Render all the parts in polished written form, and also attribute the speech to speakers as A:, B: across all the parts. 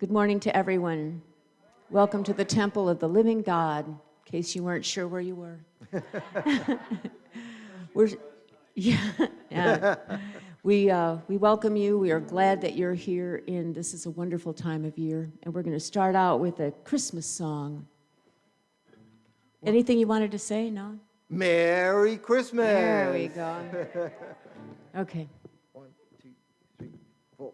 A: Good morning to everyone. Welcome to the Temple of the Living God, in case you weren't sure where you were. We welcome you. We are glad that you're here, and this is a wonderful time of year. And we're going to start out with a Christmas song. Anything you wanted to say? No?
B: Merry Christmas.
A: There we go. Okay.
B: 1, 2, 3, 4.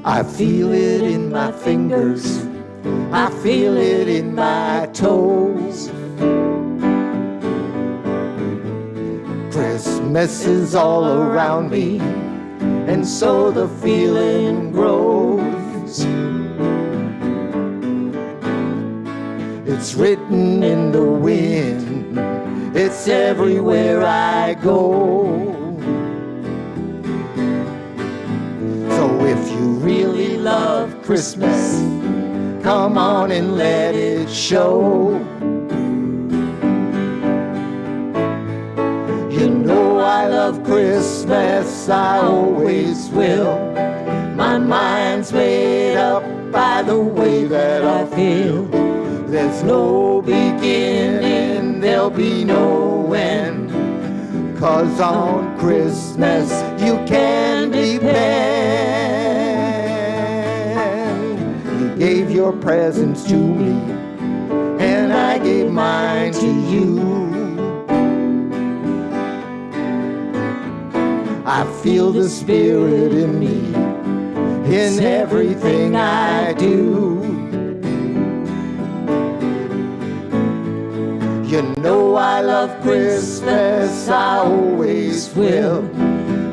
B: I feel it in my fingers, I feel it in my toes. Christmas is all around me, and so the feeling grows. It's written in the wind, it's everywhere I go. So if you really love Christmas, come on and let it show. You know I love Christmas, I always will. My mind's made up by the way that I feel. There's no beginning, there'll be no end. 'Cause on Christmas you can depend. You gave your presents to me, and I gave mine to you. I feel the Spirit in me, in everything I do. You know I love Christmas, I always will.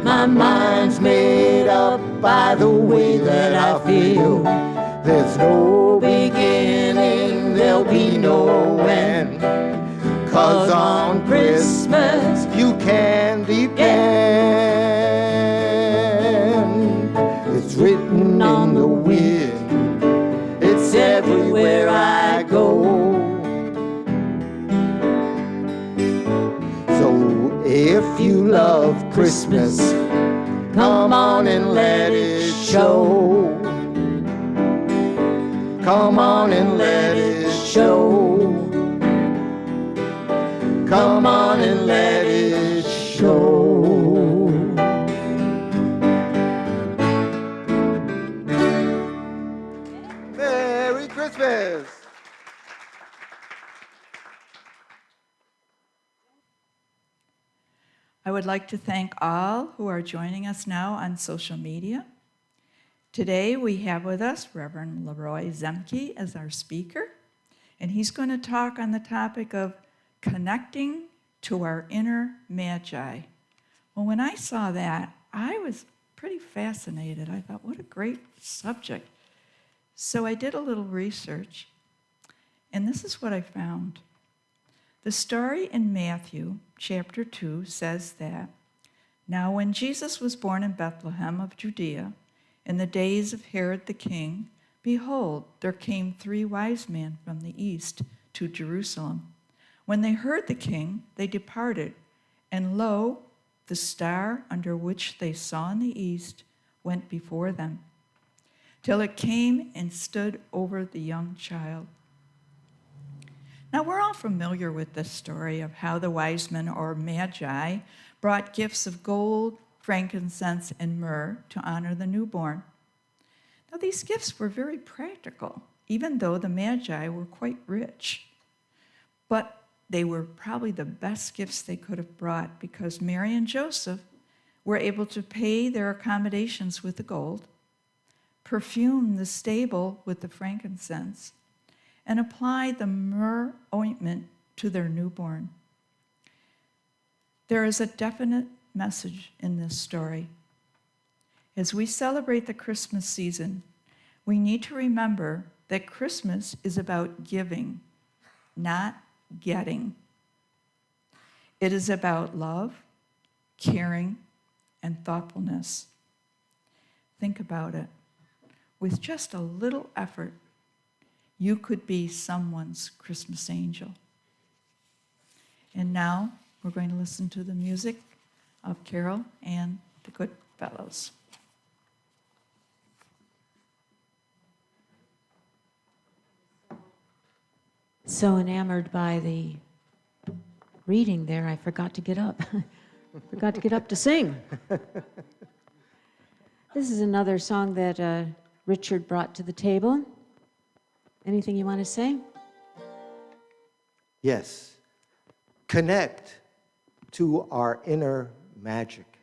B: My mind's made up by the way that I feel. There's no beginning, there'll be no end. 'Cause on Christmas you can depend. It's written in the wind, it's everywhere I go. If you love Christmas, come on and let it show. Come on and let it show. Come on and let it show. Merry Christmas!
C: I would like to thank all who are joining us now on social media. Today we have with us Reverend LeRoy Zemke as our speaker, and he's going to talk on the topic of connecting to our inner Magi. Well, when I saw that, I was pretty fascinated. I thought, what a great subject. So I did a little research, and this is what I found. The story in Matthew chapter 2 says that, "Now when Jesus was born in Bethlehem of Judea, in the days of Herod the king, behold, there came 3 wise men from the east to Jerusalem. When they heard the king, they departed, and lo, the star under which they saw in the east went before them, till it came and stood over the young child." Now, we're all familiar with this story of how the wise men, or Magi, brought gifts of gold, frankincense, and myrrh to honor the newborn. Now, these gifts were very practical, even though the Magi were quite rich. But they were probably the best gifts they could have brought, because Mary and Joseph were able to pay their accommodations with the gold, perfume the stable with the frankincense, and apply the myrrh ointment to their newborn. There is a definite message in this story. As we celebrate the Christmas season, we need to remember that Christmas is about giving, not getting. It is about love, caring, and thoughtfulness. Think about it. With just a little effort, you could be someone's Christmas angel. And now we're going to listen to the music of Carol and the Goodfellows.
A: So enamored by the reading there, I forgot to get up. Forgot to get up to sing. This is another song that Richard brought to the table. Anything you want to say?
B: Yes. Connect to our inner magic,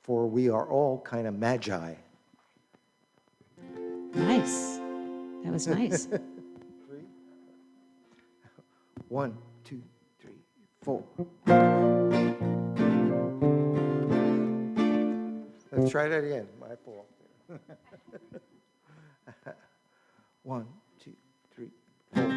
B: for we are all kind of magi.
A: Nice. That was nice.
B: 1, 2, 3, 4. Let's try that again. My fault. 1, 2, 3, 4.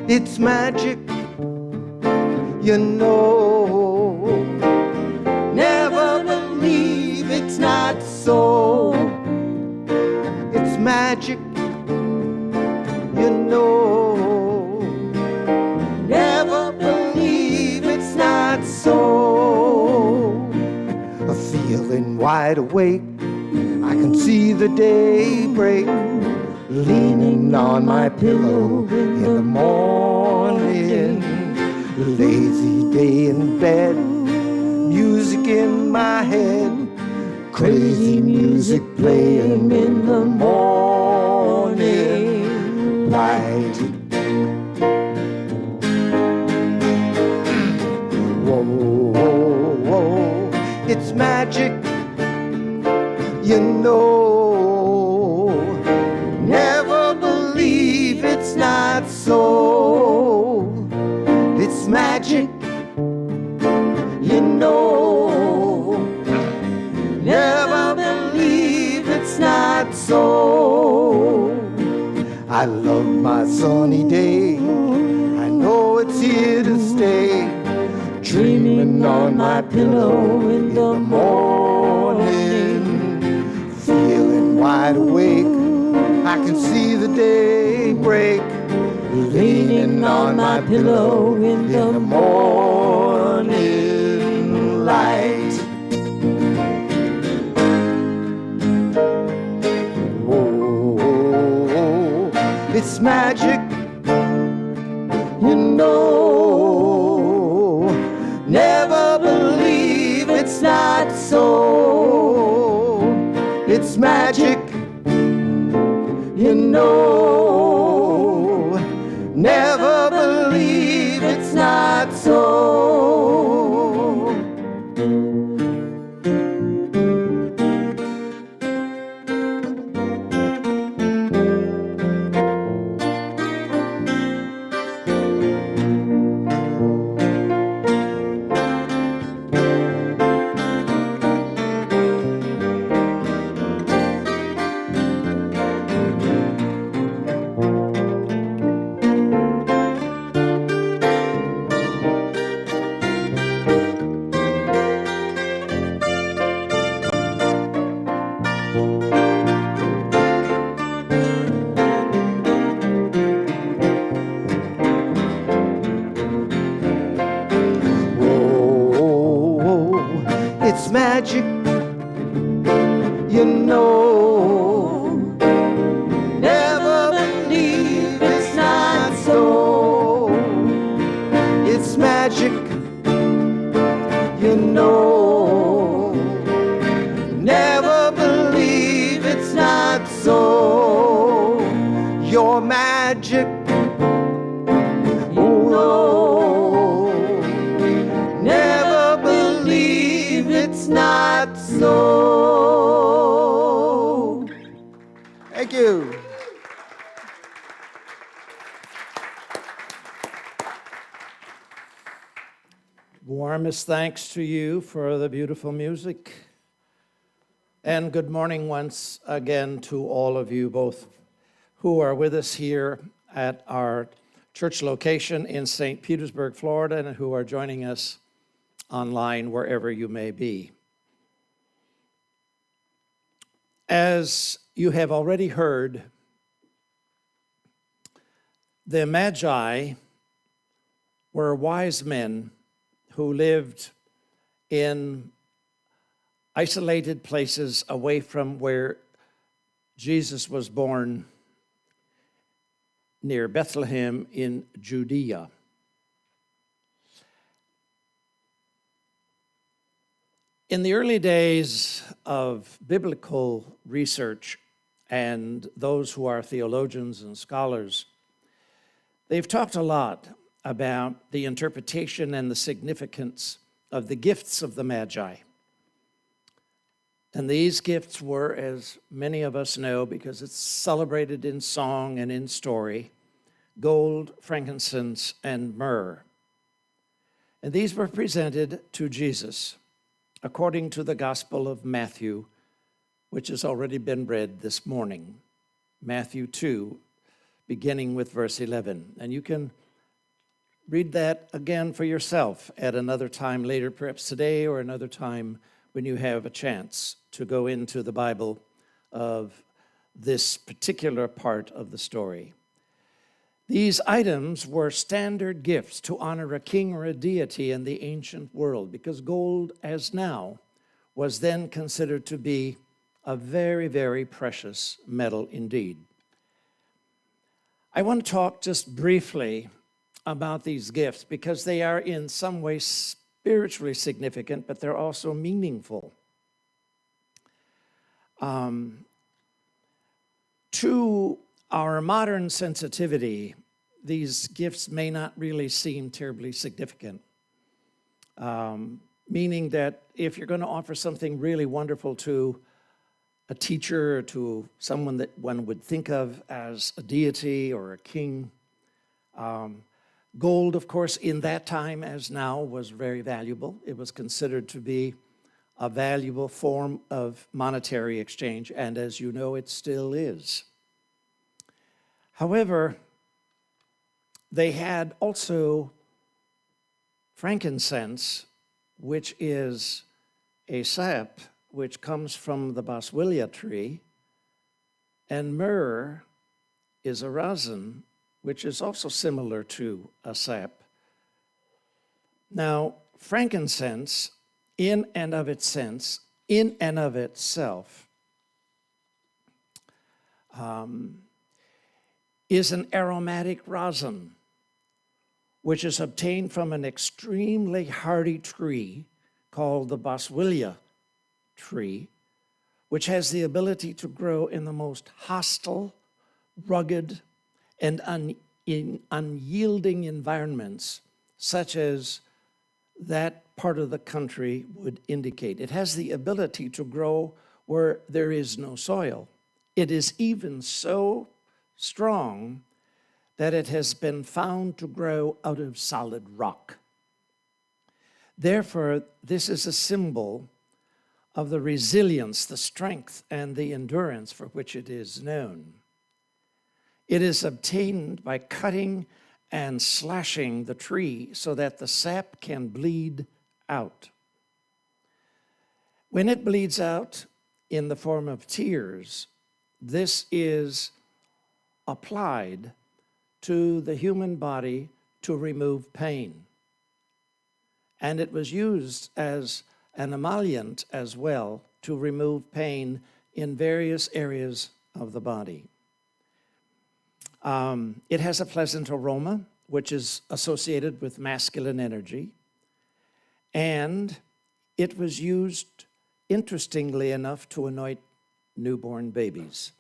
B: It's magic, you know. Never believe it's not so. It's magic, you know. Never believe it's not so. A feeling wide awake, I can see the day break. Leaning on my pillow in the morning, lazy day in bed, music in my head, crazy music playing in the morning light. Whoa, whoa, whoa, it's magic, you know. Never believe it's not so. It's magic, you know. Never believe it's not so. I love my sunny day. I know it's here to stay. Dreaming on my pillow in the morning, feeling wide awake. I can see the day break, leaning on my pillow in the morning light. Whoa, it's magic, you know. Never believe it's not so. It's magic, you know. Never believe it's not so. It's magic, you know. Never believe it's not so. It's magic, you know. Never believe it's not so. Your magic, you know. Never believe it's not so. Thank you.
D: Warmest thanks to you for the beautiful music. And good morning once again to all of you, both who are with us here at our church location in St. Petersburg, Florida, and who are joining us online wherever you may be. As you have already heard, the Magi were wise men who lived in isolated places away from where Jesus was born, near Bethlehem in Judea. In the early days of biblical research, and those who are theologians and scholars, they've talked a lot about the interpretation and the significance of the gifts of the Magi. And these gifts were, as many of us know, because it's celebrated in song and in story, gold, frankincense, and myrrh. And these were presented to Jesus according to the Gospel of Matthew, which has already been read this morning. Matthew 2, beginning with verse 11. And you can read that again for yourself at another time later, perhaps today or another time when you have a chance to go into the Bible of this particular part of the story. These items were standard gifts to honor a king or a deity in the ancient world, because gold, as now, was then considered to be a very, very precious metal indeed. I want to talk just briefly about these gifts because they are in some way spiritually significant, but they're also meaningful. To our modern sensitivity, these gifts may not really seem terribly significant, meaning that if you're going to offer something really wonderful to a teacher or to someone that one would think of as a deity or a king, gold, of course, in that time as now was very valuable. It was considered to be a valuable form of monetary exchange, and as you know, it still is. However, they had also frankincense, which is a sap which comes from the boswellia tree, and myrrh is a rosin, which is also similar to a sap. Now, frankincense, in and of itself, is an aromatic rosin, which is obtained from an extremely hardy tree called the boswellia tree, which has the ability to grow in the most hostile, rugged, and unyielding environments, such as that part of the country would indicate. It has the ability to grow where there is no soil. It is even so strong that it has been found to grow out of solid rock. Therefore, this is a symbol of the resilience, the strength, and the endurance for which it is known. It is obtained by cutting and slashing the tree so that the sap can bleed out. When it bleeds out in the form of tears, this is applied to the human body to remove pain. And it was used as an emollient as well to remove pain in various areas of the body. It has a pleasant aroma, which is associated with masculine energy. And it was used, interestingly enough, to anoint newborn babies.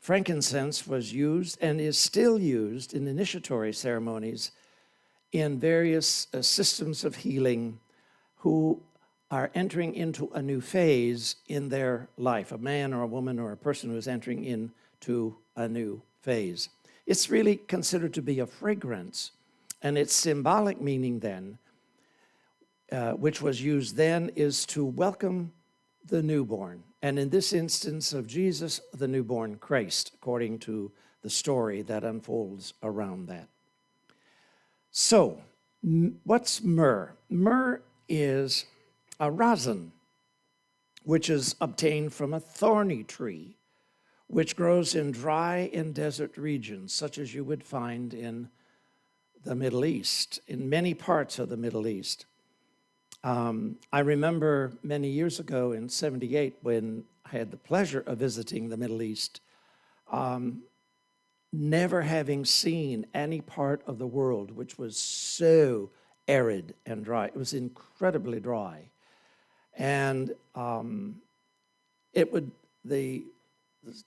D: Frankincense was used and is still used in initiatory ceremonies in various systems of healing who are entering into a new phase in their life, a man or a woman or a person who is entering into a new phase. It's really considered to be a fragrance, and its symbolic meaning then which was used then, is to welcome the newborn. And in this instance of Jesus, the newborn Christ, according to the story that unfolds around that. So, what's myrrh? Myrrh is a rosin, which is obtained from a thorny tree, which grows in dry and desert regions, such as you would find in the Middle East, in many parts of the Middle East. I remember many years ago in '78 when I had the pleasure of visiting the Middle East, never having seen any part of the world which was so arid and dry. It was incredibly dry. And the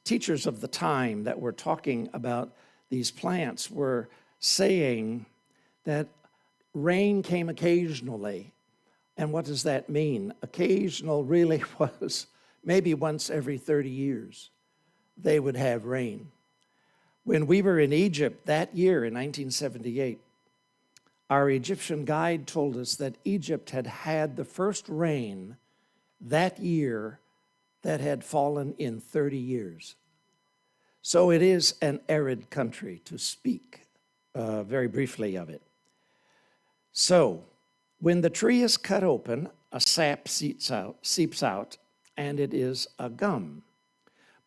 D: teachers of the time that were talking about these plants were saying that rain came occasionally. And what does that mean? Occasional really was maybe once every 30 years they would have rain. When we were in Egypt that year in 1978, our Egyptian guide told us that Egypt had had the first rain that year that had fallen in 30 years. So it is an arid country, to speak very briefly of it. So when the tree is cut open, a sap seeps out, and it is a gum.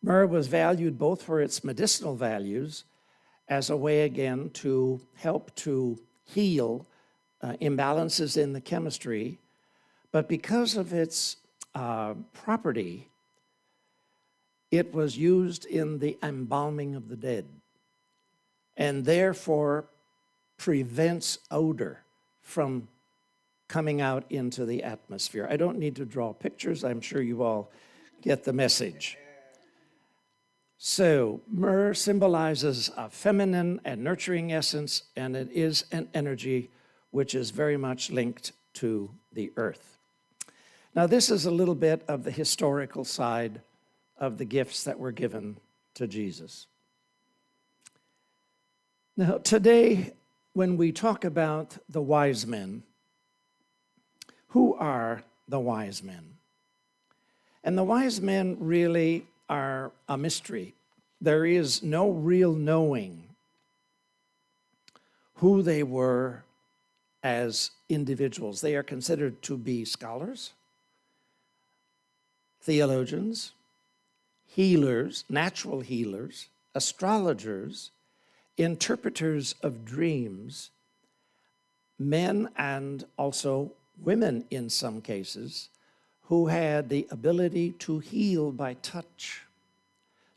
D: Myrrh was valued both for its medicinal values as a way, again, to help to heal imbalances in the chemistry, but because of its property, it was used in the embalming of the dead and therefore prevents odor from coming out into the atmosphere. I don't need to draw pictures. I'm sure you all get the message. So myrrh symbolizes a feminine and nurturing essence, and it is an energy which is very much linked to the earth. Now, this is a little bit of the historical side of the gifts that were given to Jesus. Now, today, when we talk about the wise men, who are the wise men? And the wise men really are a mystery. There is no real knowing who they were as individuals. They are considered to be scholars, theologians, healers, natural healers, astrologers, interpreters of dreams, men and also women in some cases, who had the ability to heal by touch,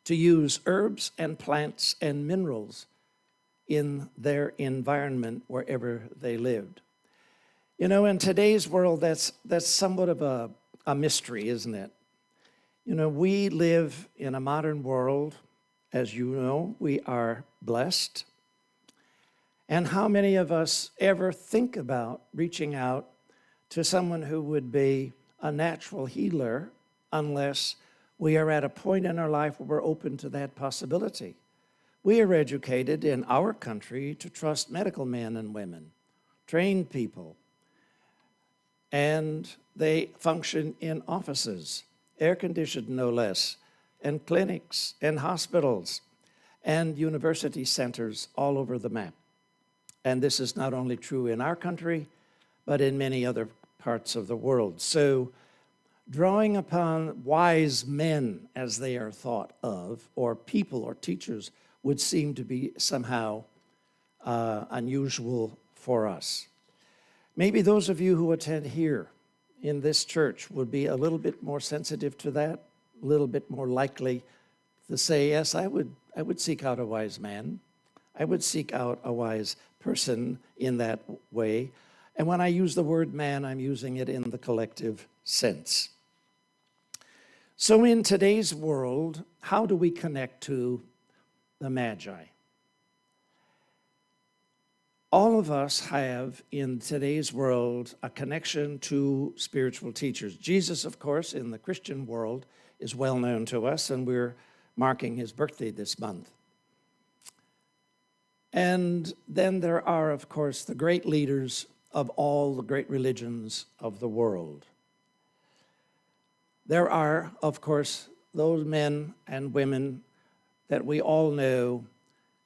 D: to use herbs and plants and minerals in their environment wherever they lived. You know, in today's world, that's somewhat of a mystery, isn't it? You know, we live in a modern world. As you know, we are blessed. And how many of us ever think about reaching out to someone who would be a natural healer unless we are at a point in our life where we're open to that possibility? We are educated in our country to trust medical men and women, trained people, and they function in offices, air-conditioned no less, and clinics and hospitals and university centers all over the map. And this is not only true in our country, but in many other parts of the world. So drawing upon wise men as they are thought of, or people or teachers, would seem to be somehow unusual for us. Maybe those of you who attend here in this church would be a little bit more sensitive to that, a little bit more likely to say, yes, I would seek out a wise man. I would seek out a wise person in that way. And when I use the word man, I'm using it in the collective sense. So in today's world, how do we connect to the Magi? All of us have, in today's world, a connection to spiritual teachers. Jesus, of course, in the Christian world, is well known to us, and we're marking his birthday this month. And then there are, of course, the great leaders of all the great religions of the world. There are, of course, those men and women that we all know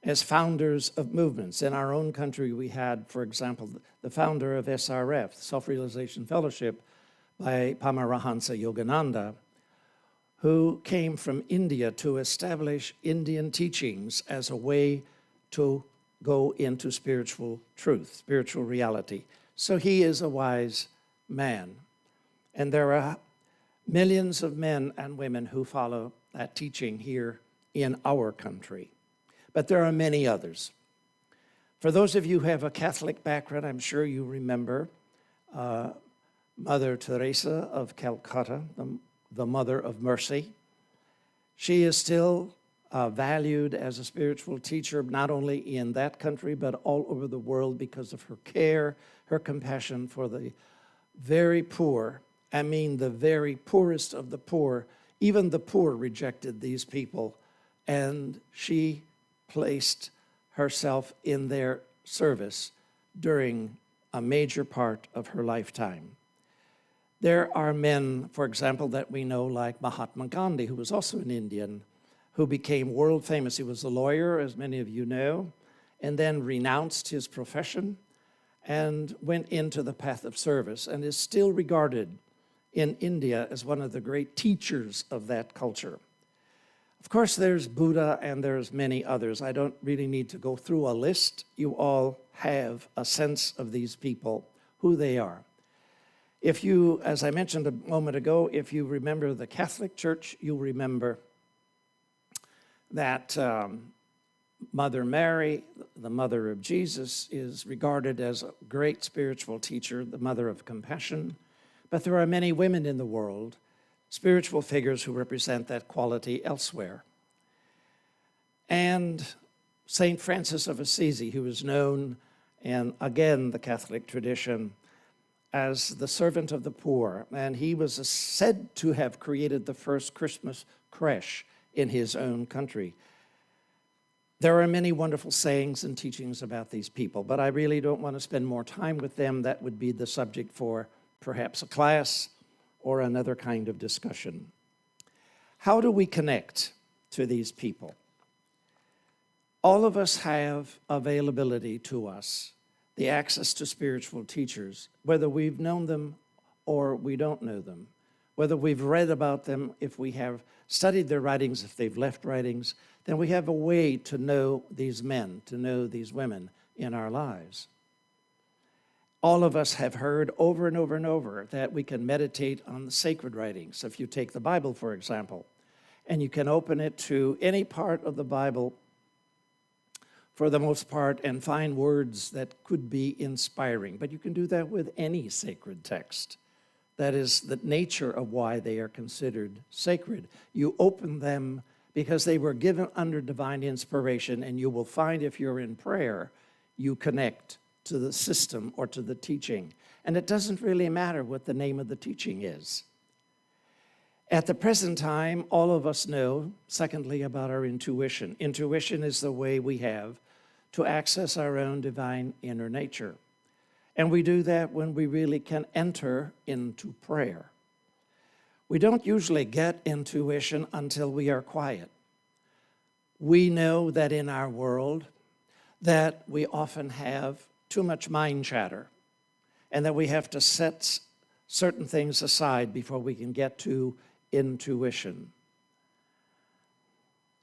D: as founders of movements. In our own country, we had, for example, the founder of SRF, Self-Realization Fellowship, by Paramahansa Yogananda, who came from India to establish Indian teachings as a way to go into spiritual truth, spiritual reality. So he is a wise man. And there are millions of men and women who follow that teaching here in our country. But there are many others. For those of you who have a Catholic background, I'm sure you remember Mother Teresa of Calcutta, the Mother of Mercy. She is still valued as a spiritual teacher, not only in that country, but all over the world because of her care, her compassion for the very poor. I mean, the very poorest of the poor. Even the poor rejected these people, and she placed herself in their service during a major part of her lifetime. There are men, for example, that we know like Mahatma Gandhi, who was also an Indian, who became world famous. He was a lawyer, as many of you know, and then renounced his profession and went into the path of service and is still regarded in India as one of the great teachers of that culture. Of course, there's Buddha and there's many others. I don't really need to go through a list. You all have a sense of these people, who they are. If you, as I mentioned a moment ago, if you remember the Catholic Church, you'll remember that Mother Mary, the mother of Jesus, is regarded as a great spiritual teacher, the mother of compassion. But there are many women in the world, spiritual figures who represent that quality elsewhere. And St. Francis of Assisi, who is known in, again, the Catholic tradition, as the servant of the poor. And he was said to have created the first Christmas creche in his own country. There are many wonderful sayings and teachings about these people, but I really don't want to spend more time with them. That would be the subject for perhaps a class or another kind of discussion. How do we connect to these people? All of us have availability to us, the access to spiritual teachers, whether we've known them or we don't know them, whether we've read about them, if we have studied their writings, if they've left writings, then we have a way to know these men, to know these women in our lives. All of us have heard over and over and over that we can meditate on the sacred writings. If you take the Bible, for example, and you can open it to any part of the Bible, for the most part, and find words that could be inspiring. But you can do that with any sacred text. That is the nature of why they are considered sacred. You open them because they were given under divine inspiration, and you will find if you're in prayer, you connect to the system or to the teaching. And it doesn't really matter what the name of the teaching is. At the present time, all of us know, secondly, about our intuition. Intuition is the way we have to access our own divine inner nature. And we do that when we really can enter into prayer. We don't usually get intuition until we are quiet. We know that in our world that we often have too much mind chatter and that we have to set certain things aside before we can get to intuition.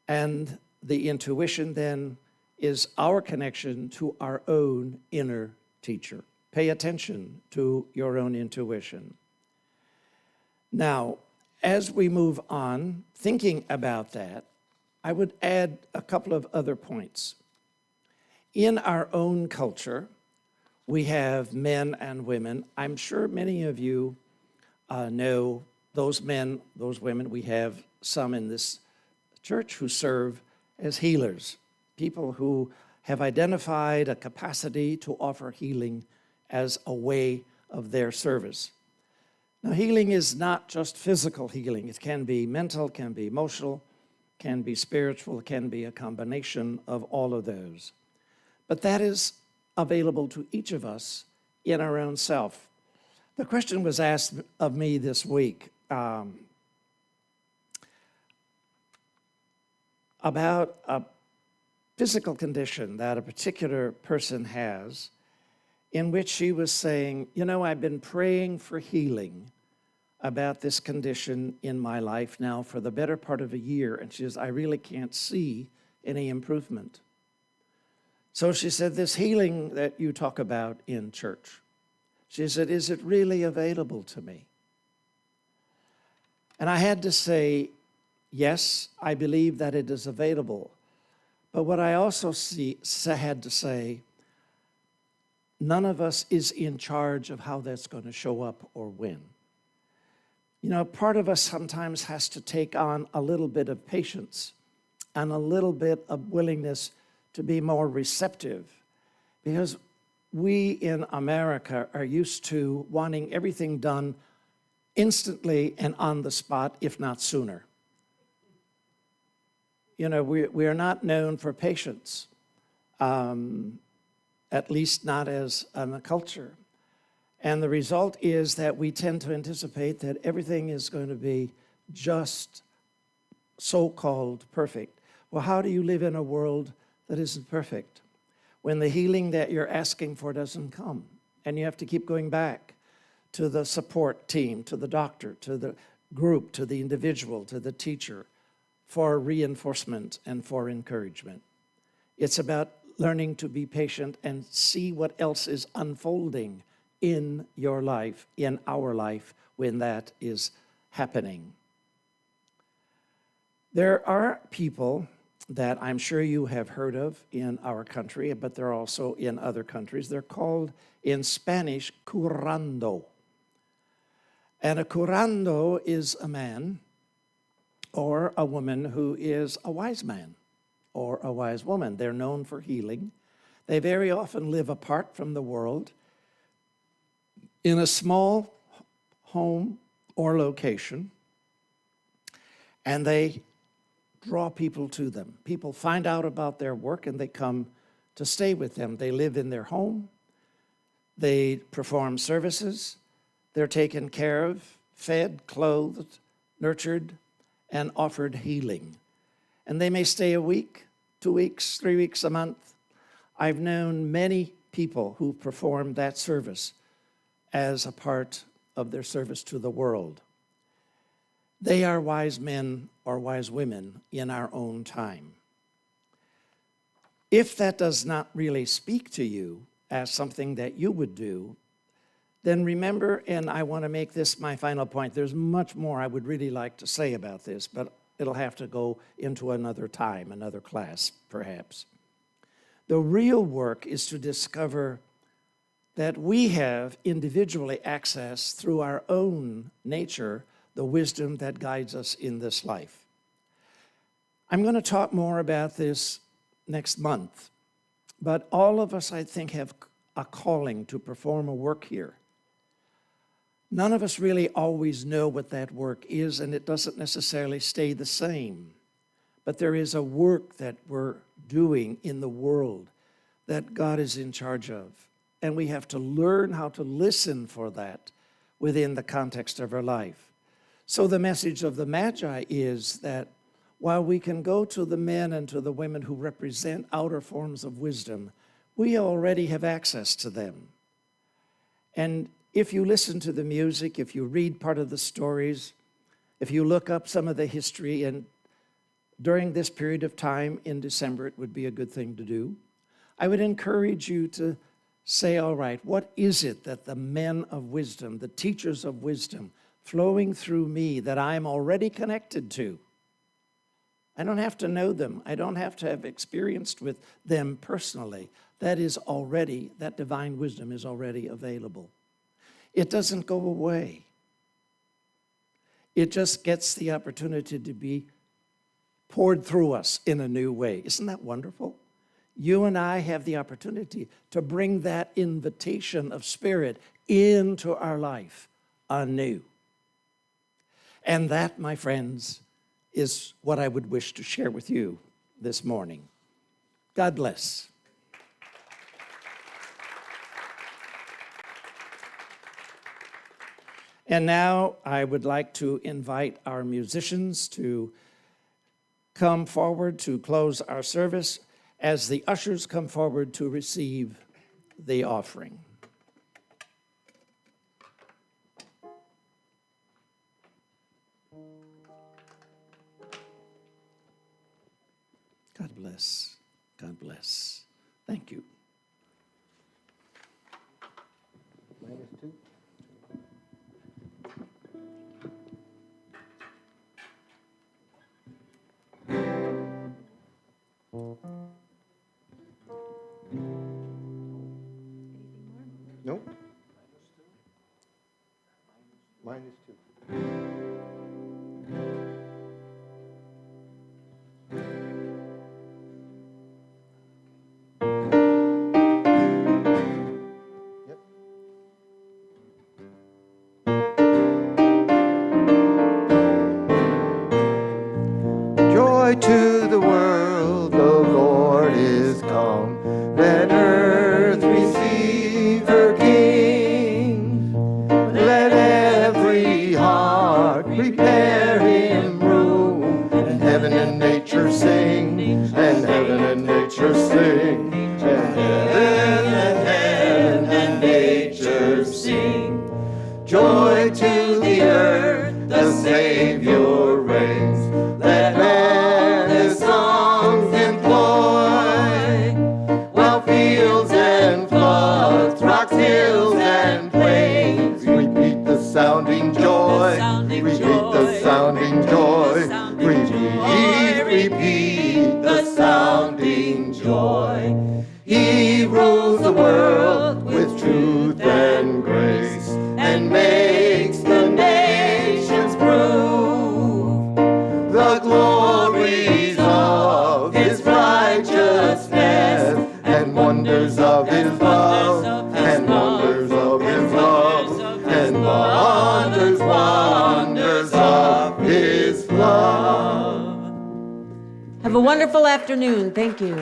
D: And the intuition then is our connection to our own inner teacher. Pay attention to your own intuition. Now, as we move on, thinking about that, I would add a couple of other points. In our own culture, we have men and women. I'm sure many of you know those men, those women. We have some in this church who serve as healers, people who have identified a capacity to offer healing as a way of their service. Now, healing is not just physical healing. It can be mental, can be emotional, can be spiritual, can be a combination of all of those. But that is available to each of us in our own self. The question was asked of me this week about a physical condition that a particular person has, in which she was saying, you know, I've been praying for healing about this condition in my life now for the better part of a year. And she says, I really can't see any improvement. So she said, this healing that you talk about in church, she said, is it really available to me? And I had to say, yes, I believe that it is available. But what I also had to say, none of us is in charge of how that's going to show up or when. You know, part of us sometimes has to take on a little bit of patience and a little bit of willingness to be more receptive, because we in America are used to wanting everything done instantly and on the spot, if not sooner. You know, we are not known for patience, at least not as a culture. And the result is that we tend to anticipate that everything is going to be just so-called perfect. Well, how do you live in a world that isn't perfect when the healing that you're asking for doesn't come? And you have to keep going back to the support team, to the doctor, to the group, to the individual, to the teacher for reinforcement and for encouragement. It's about learning to be patient and see what else is unfolding in your life, in our life, when that is happening. There are people that I'm sure you have heard of in our country, but they're also in other countries. They're called in Spanish curando. And a curando is a man or a woman who is a wise man or a wise woman. They're known for healing. They very often live apart from the world in a small home or location, and they draw people to them. People find out about their work and they come to stay with them. They live in their home. They perform services. They're taken care of, fed, clothed, nurtured, and offered healing. And they may stay a week, 2 weeks, 3 weeks, a month. I've known many people who perform that service as a part of their service to the world. They are wise men or wise women in our own time. If that does not really speak to you as something that you would do, then remember, and I want to make this my final point, there's much more I would really like to say about this, but it'll have to go into another time, another class, perhaps. The real work is to discover that we have individually access through our own nature the wisdom that guides us in this life. I'm going to talk more about this next month, but all of us, I think, have a calling to perform a work here. None of us really always know what that work is, and it doesn't necessarily stay the same. But there is a work that we're doing in the world that God is in charge of. And we have to learn how to listen for that within the context of our life. So the message of the Magi is that while we can go to the men and to the women who represent outer forms of wisdom, we already have access to them. And if you listen to the music, if you read part of the stories, if you look up some of the history, and during this period of time in December, it would be a good thing to do, I would encourage you to say, all right, what is it that the men of wisdom, the teachers of wisdom, flowing through me that I'm already connected to? I don't have to know them. I don't have to have experienced with them personally. That divine wisdom is already available. It doesn't go away. It just gets the opportunity to be poured through us in a new way. Isn't that wonderful? You and I have the opportunity to bring that invitation of Spirit into our life anew. And that, my friends, is what I would wish to share with you this morning. God bless. And now I would like to invite our musicians to come forward to close our service as the ushers come forward to receive the offering. God bless. God bless. Thank you.
B: -2. Nope. -2. Yep. Joy to the world, the Lord is come. Let earth receive her King. Let every heart prepare him room. And heaven and nature sing, and heaven and nature sing, and heaven and nature sing. Joy to the earth, the Savior reigns. Let man his songs employ, while fields and floods, rocks, hills, and plains repeat the sounding joy, repeat the sounding joy, repeat the sounding joy. He rules the world with truth and grace, and makes the nations prove the glories of his righteousness, and wonders of his love, and wonders of his love, and wonders of his love.
A: Have a wonderful afternoon. Thank you.